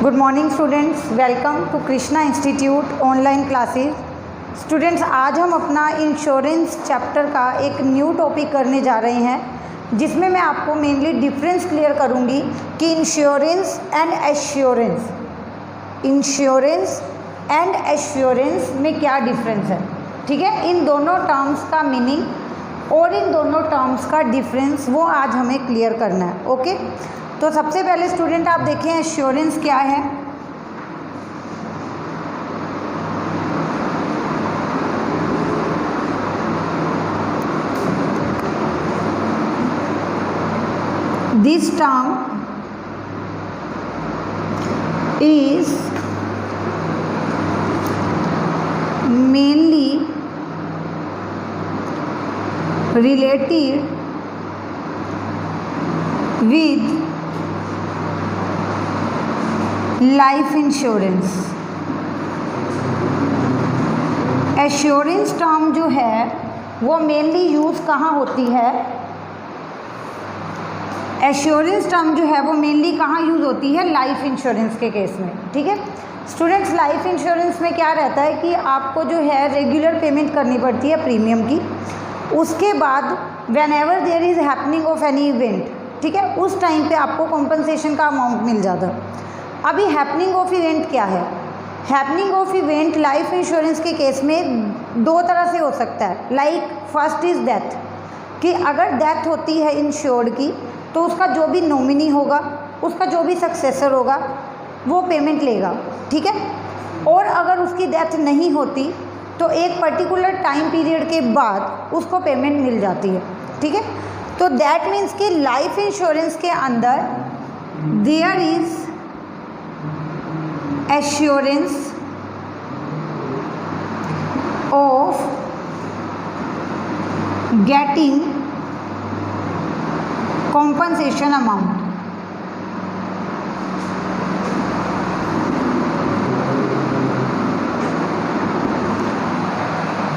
Good morning students, welcome to Krishna institute online classes. Students, आज हम अपना इंश्योरेंस चैप्टर का एक न्यू टॉपिक करने जा रहे हैं, जिसमें मैं आपको मेनली डिफरेंस क्लियर करूंगी कि इंश्योरेंस एंड एश्योरेंस में क्या डिफरेंस है। ठीक है, इन दोनों टर्म्स का मीनिंग और इन दोनों टर्म्स का डिफरेंस वो आज हमें क्लियर करना है। ओके, तो सबसे पहले स्टूडेंट आप देखें एश्योरेंस क्या है। This term is mainly related with life insurance. Assurance term जो है वो मेनली यूज़ कहाँ होती है? एश्योरेंस टर्म जो है वो मेनली कहाँ यूज़ होती है? लाइफ इंश्योरेंस के केस में। ठीक है स्टूडेंट्स, लाइफ इंश्योरेंस में क्या रहता है कि आपको जो है रेगुलर पेमेंट करनी पड़ती है प्रीमियम की। उसके बाद whenever there is happening of any event, ठीक है, उस टाइम पे आपको कॉम्पनसेशन का अमाउंट मिल जाता है। अभी हैपनिंग ऑफ इवेंट क्या है? Happening of event life insurance के केस में दो तरह से हो सकता है। लाइक फर्स्ट इज़ डेथ, कि अगर डेथ होती है इंश्योर्ड की तो उसका जो भी नॉमिनी होगा, उसका जो भी सक्सेसर होगा वो पेमेंट लेगा। ठीक है, और अगर उसकी डेथ नहीं होती तो एक पर्टिकुलर टाइम पीरियड के बाद उसको पेमेंट मिल जाती है। ठीक है, तो दैट मीन्स कि लाइफ इंश्योरेंस के अंदर there is assurance of getting compensation amount.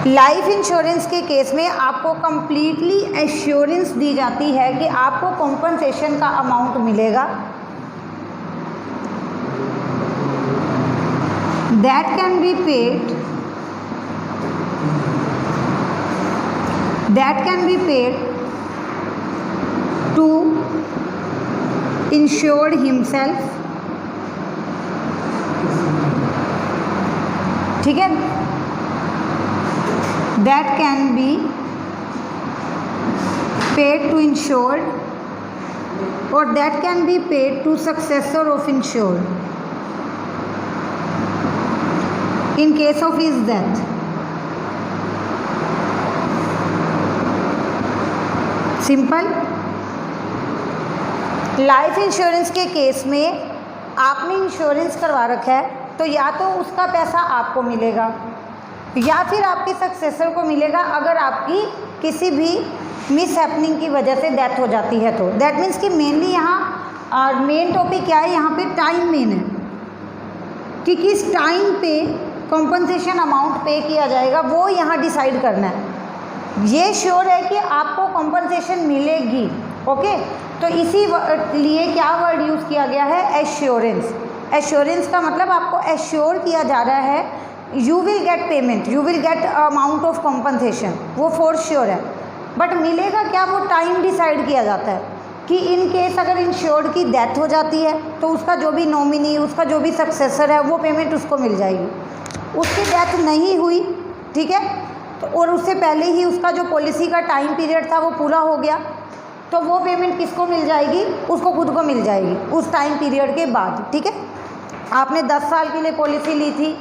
Life insurance के केस में आपको कंप्लीटली एश्योरेंस दी जाती है कि आपको कॉम्पनसेशन का अमाउंट मिलेगा। That can be paid to insured himself. ठीक है, that can be paid to insured or that can be paid to successor of insured in case of his death। Simple, life insurance के case में आपने insurance करवा रखा है तो या तो उसका पैसा आपको मिलेगा या फिर आपके सक्सेसर को मिलेगा अगर आपकी किसी भी मिस हैपनिंग की वजह से डेथ हो जाती है तो। दैट मीन्स कि मेनली यहाँ मेन टॉपिक क्या है, यहाँ पे टाइम मेन है कि किस टाइम पे कॉम्पनसेशन अमाउंट पे किया जाएगा, वो यहाँ डिसाइड करना है। ये श्योर है कि आपको कॉम्पनसेशन मिलेगी। ओके, तो इसी लिए क्या वर्ड यूज़ किया गया है? एश्योरेंस। एश्योरेंस का मतलब आपको एश्योर किया जा रहा है you will get payment, you will gate amount of compensation, वो फॉर श्योर है। बट मिलेगा क्या, वो टाइम डिसाइड किया जाता है कि इन केस अगर इंश्योर्ड की डेथ हो जाती है तो उसका जो भी नॉमिनी, उसका जो भी सक्सेसर है वो पेमेंट उसको मिल जाएगी। उसकी डेथ नहीं हुई, ठीक है, तो और उससे पहले ही उसका जो पॉलिसी का टाइम पीरियड था वो पूरा हो गया, तो वो पेमेंट किसको मिल जाएगी? उसको खुद को मिल जाएगी उस टाइम पीरियड के बाद। ठीक है, आपने 10 साल के लिए पॉलिसी ली थी,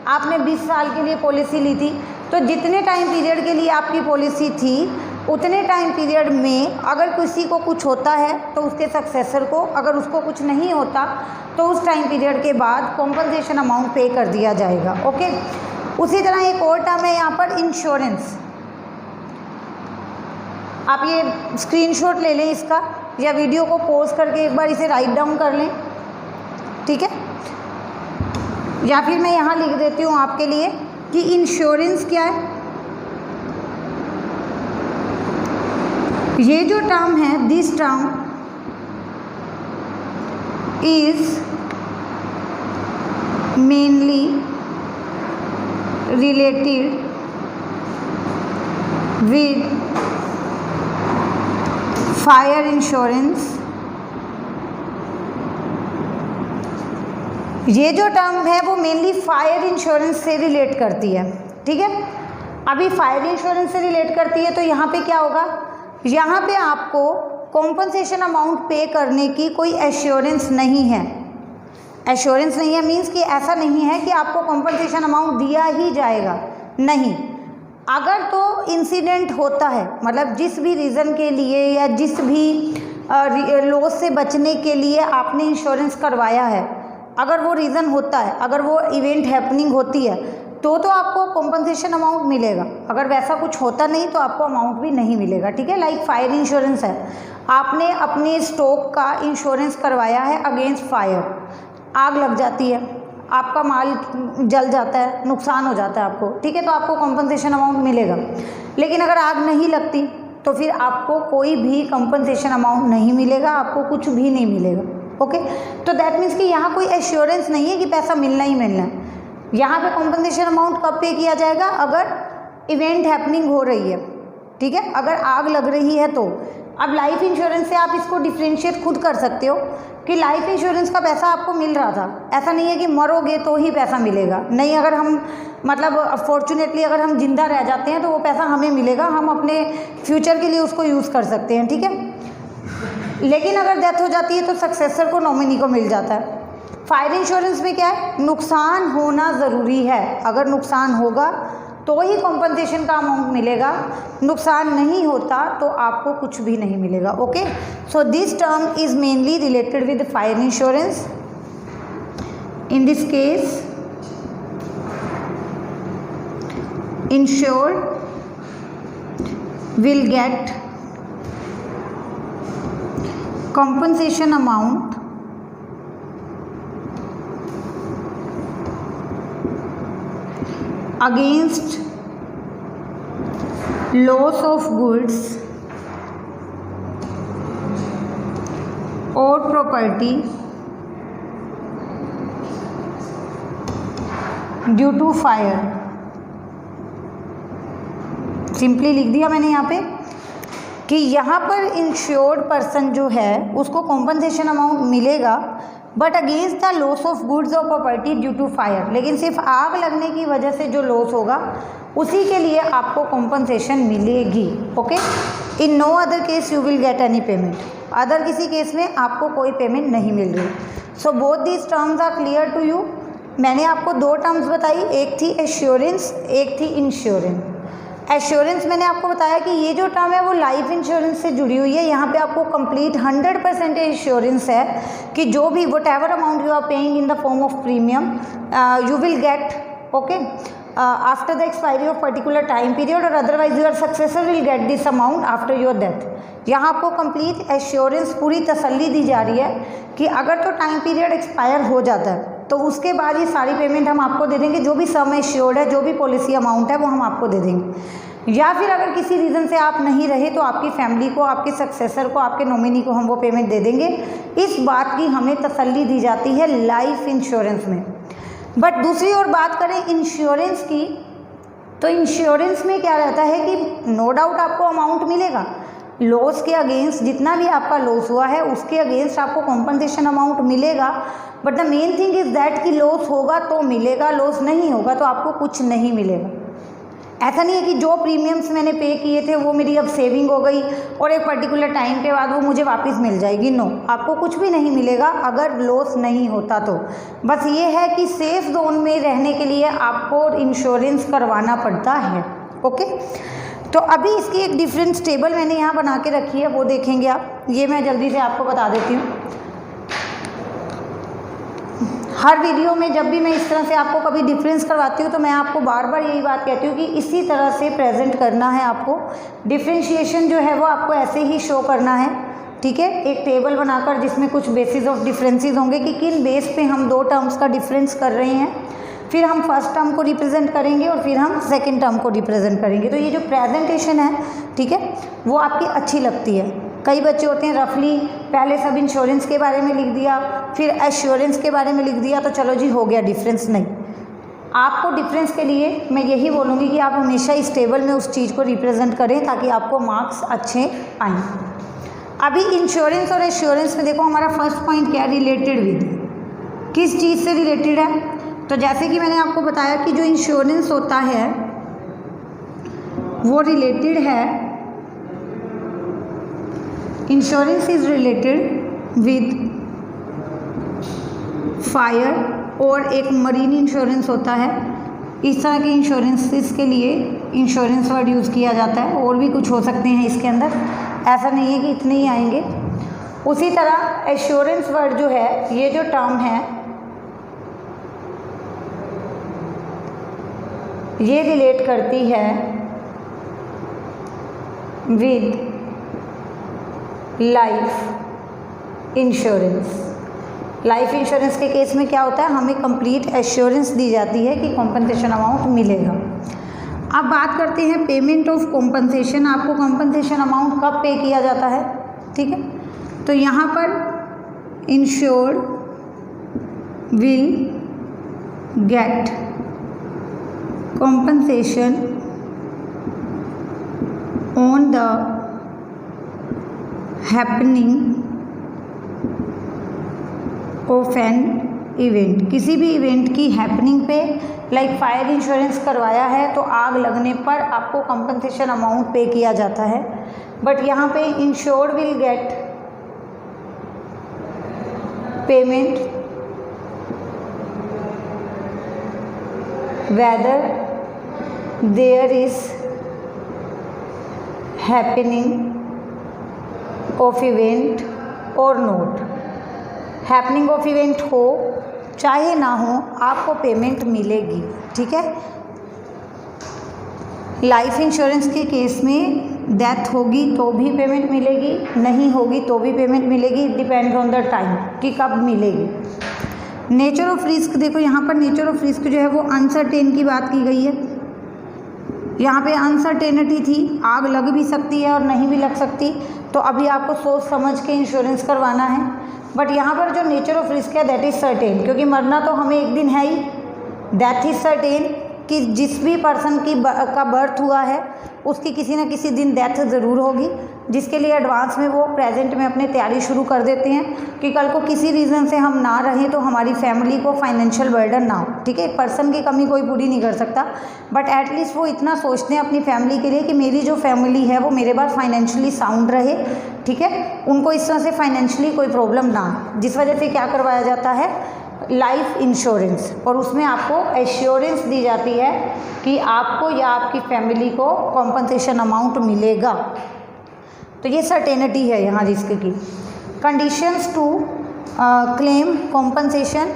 आपने 20 साल के लिए पॉलिसी ली थी, तो जितने टाइम पीरियड के लिए आपकी पॉलिसी थी उतने टाइम पीरियड में अगर किसी को कुछ होता है तो उसके सक्सेसर को, अगर उसको कुछ नहीं होता तो उस टाइम पीरियड के बाद कॉम्पनसेशन अमाउंट पे कर दिया जाएगा। ओके, उसी तरह एक और टर्म है यहाँ पर इंश्योरेंस। आप ये स्क्रीनशॉट ले लें इसका, या वीडियो को पॉज करके एक बार इसे राइट डाउन कर लें। ठीक है, या फिर मैं यहाँ लिख देती हूँ आपके लिए कि इंश्योरेंस क्या है। ये जो टर्म है, this term is mainly related with fire insurance. ये जो टर्म है वो मेनली फायर इंश्योरेंस से रिलेट करती है, ठीक है। अभी फायर इंश्योरेंस से रिलेट करती है तो यहाँ पे क्या होगा, यहाँ पे आपको कॉम्पनसेशन अमाउंट पे करने की कोई एश्योरेंस नहीं है। एश्योरेंस नहीं है मीन्स कि ऐसा नहीं है कि आपको कॉम्पनसेशन अमाउंट दिया ही जाएगा, नहीं। अगर तो इंसिडेंट होता है, मतलब जिस भी रीज़न के लिए या जिस भी लॉस से बचने के लिए आपने इंश्योरेंस करवाया है, अगर वो रीज़न होता है, अगर वो इवेंट हैपनिंग होती है तो आपको कॉम्पनसेशन अमाउंट मिलेगा। अगर वैसा कुछ होता नहीं तो आपको अमाउंट भी नहीं मिलेगा, ठीक है। लाइक फायर इंश्योरेंस है, आपने अपने स्टॉक का इंश्योरेंस करवाया है अगेंस्ट फायर, आग लग जाती है, आपका माल जल जाता है, नुकसान हो जाता है आपको, ठीक है, तो आपको कॉम्पनसेशन अमाउंट मिलेगा। लेकिन अगर आग नहीं लगती तो फिर आपको कोई भी कॉम्पनसेशन अमाउंट नहीं मिलेगा, आपको कुछ भी नहीं मिलेगा, ओके। तो दैट मीन्स कि यहाँ कोई एश्योरेंस नहीं है कि पैसा मिलना ही मिलना है। यहाँ पे कॉम्पनसेशन अमाउंट कब पे किया जाएगा, अगर इवेंट हैपनिंग हो रही है, ठीक है, अगर आग लग रही है तो। अब लाइफ इंश्योरेंस से आप इसको डिफ्रेंशिएट खुद कर सकते हो कि लाइफ इंश्योरेंस का पैसा आपको मिल रहा था, ऐसा नहीं है कि मरोगे तो ही पैसा मिलेगा, नहीं। अगर हम मतलब फॉर्चुनेटली अगर हम जिंदा रह जाते हैं तो वो पैसा हमें मिलेगा, हम अपने फ्यूचर के लिए उसको यूज़ कर सकते हैं, ठीक है। लेकिन अगर डेथ हो जाती है तो सक्सेसर को, नॉमिनी को मिल जाता है। फायर इंश्योरेंस में क्या है, नुकसान होना ज़रूरी है, अगर नुकसान होगा तो ही कॉम्पनसेशन का अमाउंट मिलेगा, नुकसान नहीं होता तो आपको कुछ भी नहीं मिलेगा, okay. So this term is mainly related with fire insurance. In this case insured will gate compensation amount against loss of goods or property due to fire। Simply लिख दिया मैंने यहाँ पे कि यहाँ पर इंश्योर्ड पर्सन जो है उसको कॉम्पनसेशन अमाउंट मिलेगा, but against the loss of goods और प्रॉपर्टी ड्यू टू फायर। लेकिन सिर्फ आग लगने की वजह से जो लॉस होगा उसी के लिए आपको कॉम्पनसेशन मिलेगी, okay. In no other case you will get any payment, other किसी केस में आपको कोई पेमेंट नहीं मिल रही। So both these terms are clear to you. मैंने आपको दो टर्म्स बताई, एक थी एश्योरेंस, एक थी इंश्योरेंस। एश्योरेंस मैंने आपको बताया कि ये जो टर्म है वो लाइफ इंश्योरेंस से जुड़ी हुई है। यहाँ पे आपको कंप्लीट 100% इंश्योरेंस है कि जो भी whatever amount you are paying in the form of premium you will get, okay, after the expiry of particular time period, और otherwise your successor will get this amount after your death. यहाँ आपको complete assurance, पूरी तसल्ली दी जा रही है कि अगर तो टाइम पीरियड एक्सपायर हो जाता है तो उसके बाद ये सारी पेमेंट हम आपको दे देंगे, जो भी सम एश्योर्ड है, जो भी पॉलिसी अमाउंट है वो हम आपको दे देंगे। या फिर अगर किसी रीज़न से आप नहीं रहे तो आपकी फैमिली को, आपके सक्सेसर को, आपके नॉमिनी को हम वो पेमेंट दे देंगे। इस बात की हमें तसल्ली दी जाती है लाइफ इंश्योरेंस में। बट दूसरी ओर बात करें इंश्योरेंस की, तो इंश्योरेंस में क्या रहता है कि नो डाउट आपको अमाउंट मिलेगा, लॉस के अगेंस्ट, जितना भी आपका लॉस हुआ है उसके अगेंस्ट आपको कॉम्पनसेशन अमाउंट मिलेगा। But the main thing is that कि लॉस होगा तो मिलेगा, लॉस नहीं होगा तो आपको कुछ नहीं मिलेगा। ऐसा नहीं है कि जो प्रीमियम्स मैंने पे किए थे वो मेरी अब सेविंग हो गई और एक पर्टिकुलर टाइम के बाद वो मुझे वापस मिल जाएगी। नो, आपको कुछ भी नहीं मिलेगा अगर लॉस नहीं होता तो। बस ये है कि सेफ जोन में रहने के लिए आपको इंश्योरेंस करवाना पड़ता है, ओके। तो अभी इसकी एक डिफरेंस टेबल मैंने यहाँ बना के रखी है, वो देखेंगे आप। ये मैं जल्दी से आपको बता देती हूँ। हर वीडियो में जब भी मैं इस तरह से आपको कभी डिफरेंस करवाती हूँ तो मैं आपको बार बार यही बात कहती हूँ कि इसी तरह से प्रेजेंट करना है आपको। डिफ्रेंशिएशन जो है वो आपको ऐसे ही शो करना है, ठीक है, एक टेबल बनाकर जिसमें कुछ बेसिस ऑफ डिफरेंसेस होंगे कि किन बेस पे हम दो टर्म्स का डिफरेंस कर रहे हैं। फिर हम फर्स्ट टर्म को रिप्रेजेंट करेंगे और फिर हम सेकंड टर्म को रिप्रेजेंट करेंगे। तो ये जो प्रेजेंटेशन है, ठीक है, वो आपकी अच्छी लगती है। कई बच्चे होते हैं रफली पहले सब इंश्योरेंस के बारे में लिख दिया, फिर एश्योरेंस के बारे में लिख दिया, तो चलो जी हो गया डिफरेंस। नहीं, आपको डिफरेंस के लिए मैं यही बोलूँगी कि आप हमेशा इस टेबल में उस चीज़ को रिप्रेजेंट करें ताकि आपको मार्क्स अच्छे आएँ। अभी इंश्योरेंस और एश्योरेंस में देखो हमारा फर्स्ट पॉइंट क्या है, रिलेटेड विद, किस चीज़ से रिलेटेड है। तो जैसे कि मैंने आपको बताया कि जो इंश्योरेंस होता है वो रिलेटेड है, insurance is related with fire, और एक मरीन इंश्योरेंस होता है। इस तरह के इंश्योरेंसेस के लिए इंश्योरेंस वर्ड यूज़ किया जाता है, और भी कुछ हो सकते हैं इसके अंदर, ऐसा नहीं है कि इतने ही आएंगे। उसी तरह एश्योरेंस वर्ड जो है, ये जो टर्म है ये रिलेट करती है with life insurance. Life insurance के केस में क्या होता है, हमें कंप्लीट एश्योरेंस दी जाती है कि कॉम्पनसेशन अमाउंट मिलेगा। अब बात करते हैं पेमेंट ऑफ कॉम्पनसेशन। आपको कॉम्पनसेशन अमाउंट कब पे किया जाता है, ठीक है। तो यहाँ पर insured will gate compensation on the happening of an event. किसी भी इवेंट की हैपनिंग पे, लाइक फायर इंश्योरेंस करवाया है तो आग लगने पर आपको कंपनसेशन अमाउंट पे किया जाता है, बट यहाँ पे insured will get payment whether there is happening of event और नोट। हैपनिंग ऑफ इवेंट हो चाहे ना हो, आपको पेमेंट मिलेगी, ठीक है। लाइफ इंश्योरेंस के केस में डेथ होगी तो भी पेमेंट मिलेगी, नहीं होगी तो भी पेमेंट मिलेगी, डिपेंड ऑन द टाइम कि कब मिलेगी। नेचर ऑफ रिस्क देखो, यहाँ पर नेचर ऑफ रिस्क जो है वो अनसर्टेन की बात की गई है। यहाँ पे अनसर्टेनिटी थी, आग लग भी सकती है और नहीं भी लग सकती, तो अभी आपको सोच समझ के इंश्योरेंस करवाना है। बट यहाँ पर जो नेचर ऑफ रिस्क है दैट इज़ सर्टेन, क्योंकि मरना तो हमें एक दिन है ही। डेथ इज सर्टेन कि जिस भी पर्सन की का बर्थ हुआ है उसकी किसी न किसी दिन डेथ ज़रूर होगी, जिसके लिए एडवांस में वो प्रेजेंट में अपनी तैयारी शुरू कर देते हैं कि कल को किसी रीज़न से हम ना रहें तो हमारी फैमिली को फाइनेंशियल बर्डन ना हो, ठीक है। पर्सन की कमी कोई पूरी नहीं कर सकता, बट एटलीस्ट वो इतना सोचते हैं अपनी फैमिली के लिए कि मेरी जो फैमिली है वो मेरे बाद फाइनेंशियली साउंड रहे, ठीक है। उनको इस तरह से फाइनेंशियली कोई प्रॉब्लम ना हो, जिस वजह से क्या करवाया जाता है, लाइफ इंश्योरेंस, और उसमें आपको एश्योरेंस दी जाती है कि आपको या आपकी फैमिली को कॉम्पनसेशन अमाउंट मिलेगा। तो ये सर्टेनिटी है यहाँ रिस्क की। Conditions to claim compensation.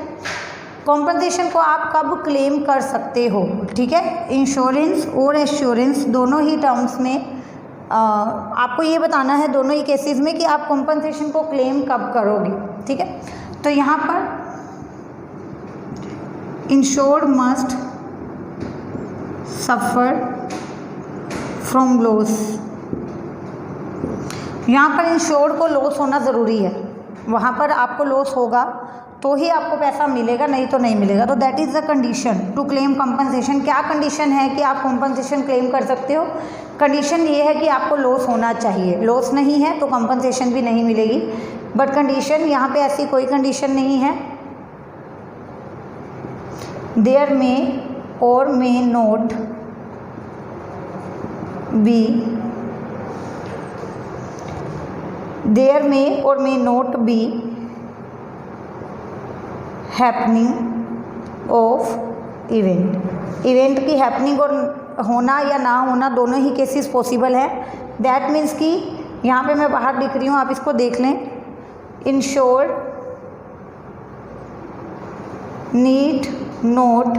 Compensation को आप कब क्लेम कर सकते हो, ठीक है। इंश्योरेंस और एश्योरेंस दोनों ही टर्म्स में आपको ये बताना है, दोनों ही केसेस में, कि आप कॉम्पनसेशन को क्लेम कब करोगे, ठीक है। तो यहाँ पर insured must suffer from loss. यहाँ पर इंश्योर्ड को लॉस होना ज़रूरी है, वहाँ पर आपको लॉस होगा तो ही आपको पैसा मिलेगा, नहीं तो नहीं मिलेगा। तो that is the condition to claim compensation. क्या कंडीशन है कि आप कंपनसेशन क्लेम कर सकते हो? कंडीशन ये है कि आपको लॉस होना चाहिए, लॉस नहीं है तो कंपनसेशन भी नहीं मिलेगी। बट कंडीशन यहाँ पे ऐसी कोई कंडीशन नहीं है। देयर में और मे नॉट बी, देयर में और may not be happening of event. Event की हैपनिंग और होना या ना होना दोनों ही केसेस पॉसिबल है। दैट मीन्स कि यहाँ पे मैं बाहर लिख रही हूँ, आप इसको देख लें। Insured need not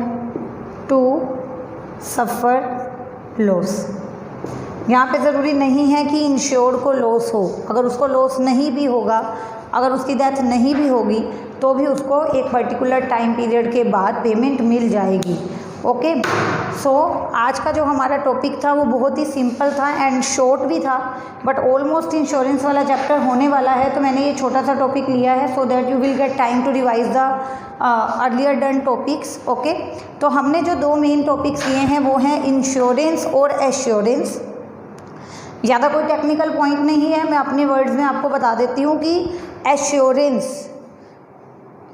to suffer loss. यहाँ पे ज़रूरी नहीं है कि इंश्योर्ड को लॉस हो, अगर उसको लॉस नहीं भी होगा, अगर उसकी डेथ नहीं भी होगी तो भी उसको एक पर्टिकुलर टाइम पीरियड के बाद पेमेंट मिल जाएगी। ओके। सो आज का जो हमारा टॉपिक था वो बहुत ही सिंपल था एंड शॉर्ट भी था, बट ऑलमोस्ट इंश्योरेंस वाला चैप्टर होने वाला है, तो मैंने ये छोटा सा टॉपिक लिया है so that you will get time to revise the earlier done topics. Okay, तो हमने जो 2 मेन टॉपिक्स लिए हैं वो हैं इंश्योरेंस और एश्योरेंस। ज़्यादा कोई टेक्निकल पॉइंट नहीं है, मैं अपने वर्ड्स में आपको बता देती हूँ कि एश्योरेंस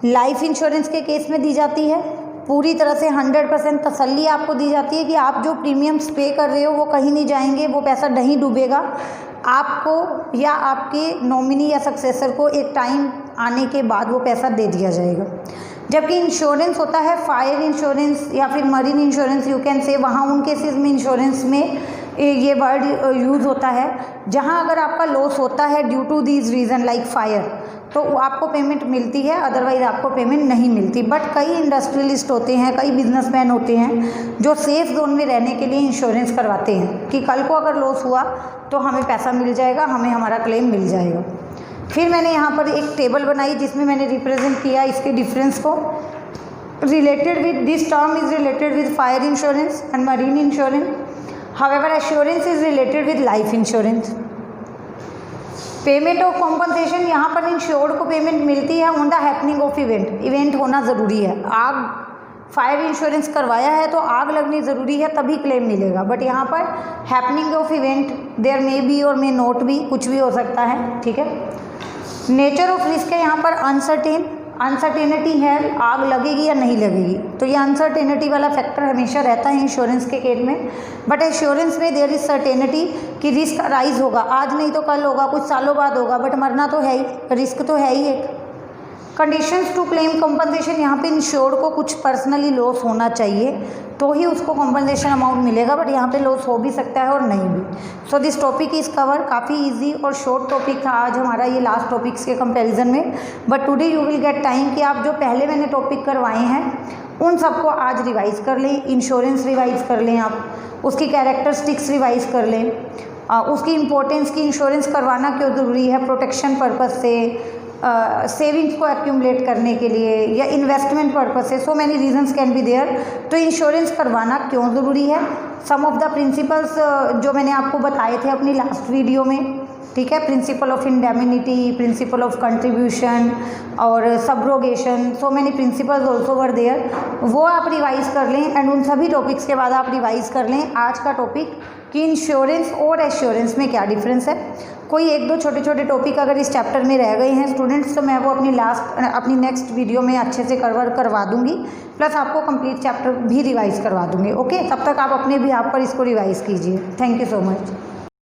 लाइफ इंश्योरेंस के केस में दी जाती है, पूरी तरह से 100% तसल्ली आपको दी जाती है कि आप जो प्रीमियम्स पे कर रहे हो वो कहीं नहीं जाएंगे, वो पैसा नहीं डूबेगा, आपको या आपके नॉमिनी या सक्सेसर को एक टाइम आने के बाद वो पैसा दे दिया जाएगा। जबकि इंश्योरेंस होता है फायर इंश्योरेंस या फिर marine insurance you can say, वहाँ उन केसेस में इंश्योरेंस में ये वर्ड यूज़ होता है जहाँ अगर आपका लॉस होता है due to these reason like fire, तो आपको पेमेंट मिलती है, अदरवाइज़ आपको पेमेंट नहीं मिलती। बट कई इंडस्ट्रियलिस्ट होते हैं, कई बिजनेसमैन होते हैं जो सेफ जोन में रहने के लिए इंश्योरेंस करवाते हैं कि कल को अगर लॉस हुआ तो हमें पैसा मिल जाएगा, हमें हमारा क्लेम मिल जाएगा। फिर मैंने यहाँ पर एक टेबल बनाई जिसमें मैंने रिप्रेजेंट किया इसके डिफरेंस को। Related with this term is related with fire insurance and marine insurance, however assurance is related with life insurance. Payment of compensation, यहाँ पर इंश्योर्ड को पेमेंट मिलती है on the happening of event, event होना ज़रूरी है। आग, फायर इंश्योरेंस करवाया है तो आग लगनी ज़रूरी है तभी क्लेम मिलेगा, बट यहाँ पर happening of event there may be और मे नॉट बी, कुछ भी हो सकता है, ठीक है। नेचर ऑफ रिस्क है यहाँ पर अनसर्टेनिटी है, आग लगेगी या नहीं लगेगी, तो ये अनसर्टेनिटी वाला फैक्टर हमेशा रहता है इंश्योरेंस के केस में। बट एश्योरेंस में देयर इज सर्टेनिटी कि रिस्क राइज होगा, आज नहीं तो कल होगा, कुछ सालों बाद होगा, बट मरना तो है ही, रिस्क तो है ही एक। कंडीशंस टू क्लेम कॉम्पनसेशन, यहाँ पे इंश्योर्ड को कुछ पर्सनली लॉस होना चाहिए तो ही उसको कॉम्पनसेशन अमाउंट मिलेगा, बट यहाँ पे लॉस हो भी सकता है और नहीं भी। So this topic is cover, काफ़ी इजी और शॉर्ट टॉपिक था आज हमारा ये लास्ट टॉपिक्स के कंपैरिजन में, but today you will get time कि आप जो पहले मैंने टॉपिक करवाए हैं उन सबको आज रिवाइज़ कर लें। इंश्योरेंस रिवाइज़ कर लें आप, उसकी कैरेक्टरिस्टिक्स रिवाइज़ कर लें, उसकी इंपॉर्टेंस की इंश्योरेंस करवाना क्यों ज़रूरी है, प्रोटेक्शन पर्पज़ से, सेविंग्स को एक्यूमुलेट करने के लिए या इन्वेस्टमेंट पर्पस से, so many reasons can be there. तो इंश्योरेंस करवाना क्यों ज़रूरी है, सम ऑफ द प्रिंसिपल्स जो मैंने आपको बताए थे अपनी लास्ट वीडियो में, ठीक है। Principle of indemnity, principle of contribution और subrogation, so many principles also were there, वो आप रिवाइज़ कर लें एंड उन सभी टॉपिक्स के बाद आप रिवाइज़ कर लें आज का टॉपिक कि इंश्योरेंस और एश्योरेंस में क्या डिफरेंस है। कोई 1-2 छोटे टॉपिक अगर इस चैप्टर में रह गए हैं स्टूडेंट्स तो मैं वो अपनी नेक्स्ट वीडियो में अच्छे से कवर करवा दूंगी, प्लस आपको कंप्लीट चैप्टर भी रिवाइज़ करवा दूंगी। ओके, तब तक आप अपने भी आप पर इसको रिवाइज़ कीजिए। Thank you so much.